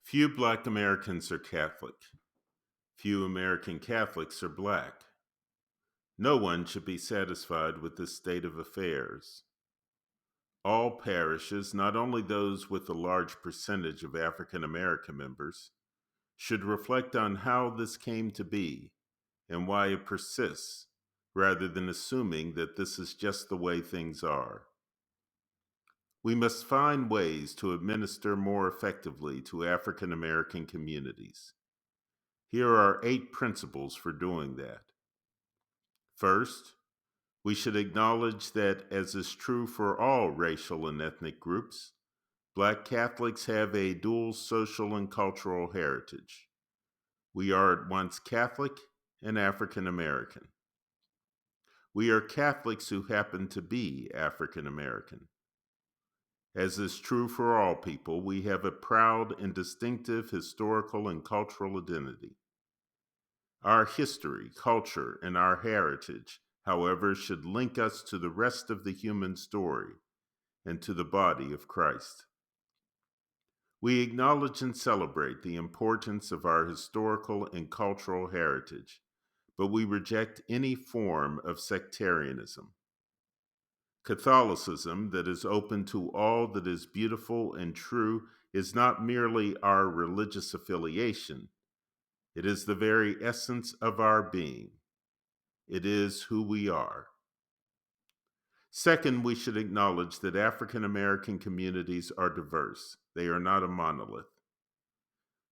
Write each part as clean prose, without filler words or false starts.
Few Black Americans are Catholic. Few American Catholics are Black. No one should be satisfied with this state of affairs. All parishes, not only those with a large percentage of African American members, should reflect on how this came to be and why it persists, rather than assuming that this is just the way things are. We must find ways to administer more effectively to African American communities. Here are 8 principles for doing that. First, we should acknowledge that, as is true for all racial and ethnic groups, Black Catholics have a dual social and cultural heritage. We are at once Catholic and African American. We are Catholics who happen to be African American. As is true for all people, we have a proud and distinctive historical and cultural identity. Our history, culture, and our heritage, however, should link us to the rest of the human story and to the body of Christ. We acknowledge and celebrate the importance of our historical and cultural heritage, but we reject any form of sectarianism. Catholicism, that is open to all that is beautiful and true, is not merely our religious affiliation, it is the very essence of our being. It is who we are. Second, we should acknowledge that African American communities are diverse. They are not a monolith.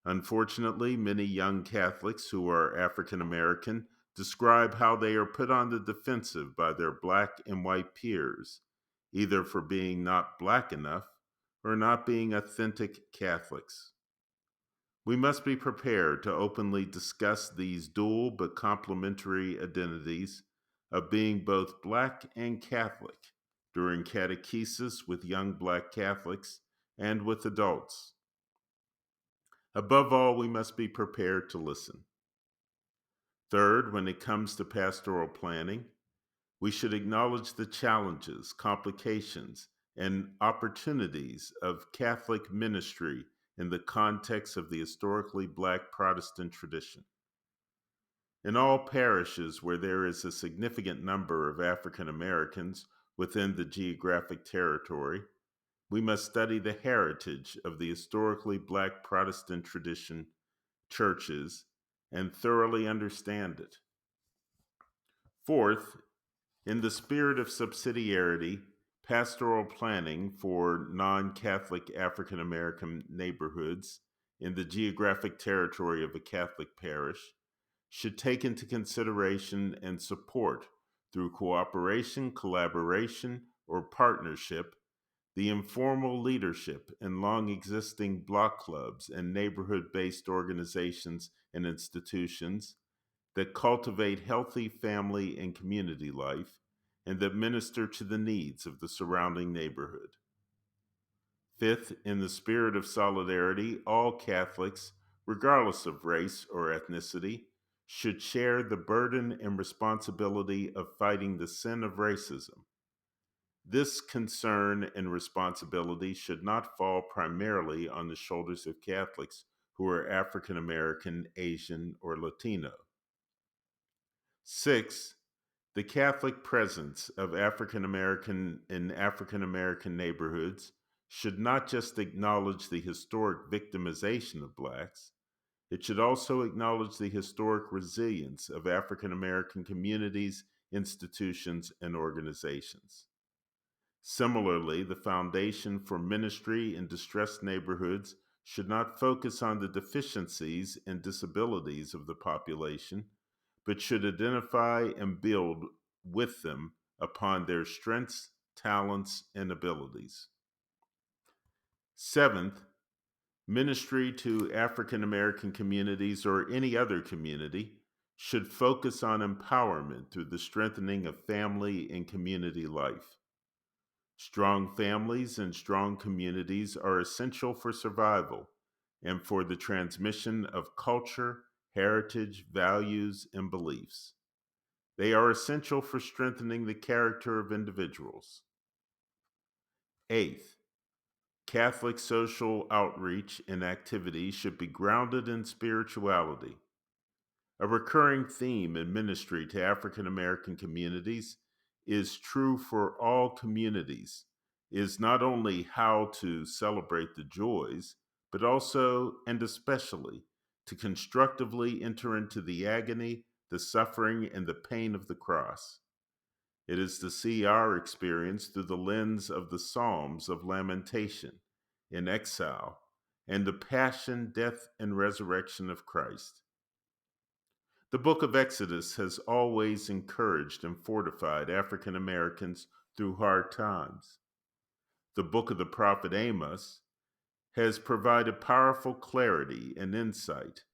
Unfortunately, many young Catholics who are African American describe how they are put on the defensive by their Black and white peers, either for being not Black enough or not being authentic Catholics. We must be prepared to openly discuss these dual but complementary identities of being both Black and Catholic during catechesis with young Black Catholics and with adults. Above all, we must be prepared to listen. Third, when it comes to pastoral planning, we should acknowledge the challenges, complications, and opportunities of Catholic ministry in the context of the historically Black Protestant tradition. In all parishes where there is a significant number of African Americans within the geographic territory, we must study the heritage of the historically Black Protestant tradition churches and thoroughly understand it. Fourth, in the spirit of subsidiarity, pastoral planning for non Catholic African American neighborhoods in the geographic territory of a Catholic parish should take into consideration and support, through cooperation, collaboration, or partnership, the informal leadership and long existing block clubs and neighborhood based organizations and institutions that cultivate healthy family and community life and that minister to the needs of the surrounding neighborhood. Fifth, in the spirit of solidarity, all Catholics, regardless of race or ethnicity, should share the burden and responsibility of fighting the sin of racism. This concern and responsibility should not fall primarily on the shoulders of Catholics who are African American, Asian, or Latino. Six, the Catholic presence of African American in African American neighborhoods should not just acknowledge the historic victimization of Blacks, it should also acknowledge the historic resilience of African American communities, institutions, and organizations. Similarly, the foundation for ministry in distressed neighborhoods should not focus on the deficiencies and disabilities of the population, but should identify and build with them upon their strengths, talents, and abilities. Seventh, ministry to African American communities or any other community should focus on empowerment through the strengthening of family and community life. Strong families and strong communities are essential for survival and for the transmission of culture, heritage, values, and beliefs. They are essential for strengthening the character of individuals. Eighth, Catholic social outreach and activities should be grounded in spirituality. A recurring theme in ministry to African American communities is true for all communities, is not only how to celebrate the joys, but also and especially to constructively enter into the agony, the suffering, and the pain of the cross. It is to see our experience through the lens of the Psalms of Lamentation, in exile, and the passion, death, and resurrection of Christ. The book of Exodus has always encouraged and fortified African Americans through hard times. The book of the prophet Amos has provided powerful clarity and insight,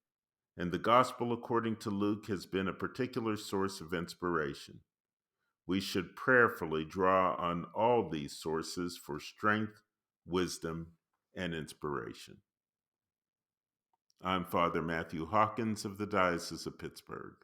and the gospel according to Luke has been a particular source of inspiration. We should prayerfully draw on all these sources for strength, wisdom, and inspiration. I'm Father Matthew Hawkins of the Diocese of Pittsburgh.